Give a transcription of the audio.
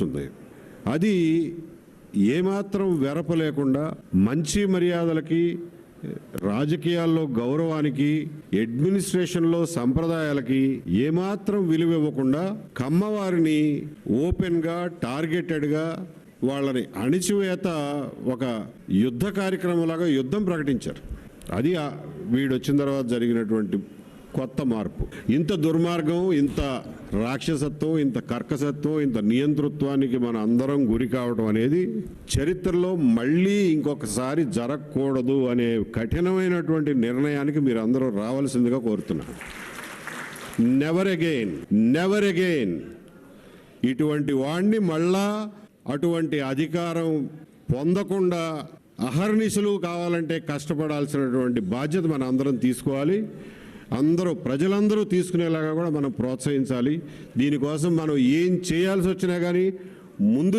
వస్తుంది. అది ఏమాత్రం వెరప లేకుండా మంచి మర్యాదలకి, రాజకీయాల్లో గౌరవానికి, అడ్మినిస్ట్రేషన్లో సంప్రదాయాలకి ఏమాత్రం విలువ ఇవ్వకుండా కమ్మవారిని ఓపెన్గా, టార్గెటెడ్గా వాళ్ళని అణిచివేత ఒక యుద్ధ కార్యక్రమంలాగా యుద్ధం ప్రకటించారు. అది వీడొచ్చిన తర్వాత జరిగినటువంటి కొత్త మార్పు. ఇంత దుర్మార్గం, ఇంత రాక్షసత్వం, ఇంత కర్కసత్వం, ఇంత నియంతృత్వానికి మన అందరం గురి కావడం అనేది చరిత్రలో మళ్ళీ ఇంకొకసారి జరగకూడదు అనే కఠినమైనటువంటి నిర్ణయానికి మీరు అందరూ రావాల్సిందిగా కోరుతున్నాను. నెవర్ అగైన్, నెవర్ అగైన్ ఇటువంటి వాణ్ణి మళ్ళా అటువంటి అధికారం పొందకుండా అహర్నిశలు కావాలంటే కష్టపడాల్సినటువంటి బాధ్యత మన అందరం తీసుకోవాలి. ప్రజలందరూ తీసుకునేలాగా కూడా మనం ప్రోత్సహించాలి. దీనికోసం మనం ఏం చేయాల్సి వచ్చినా కానీ ముందు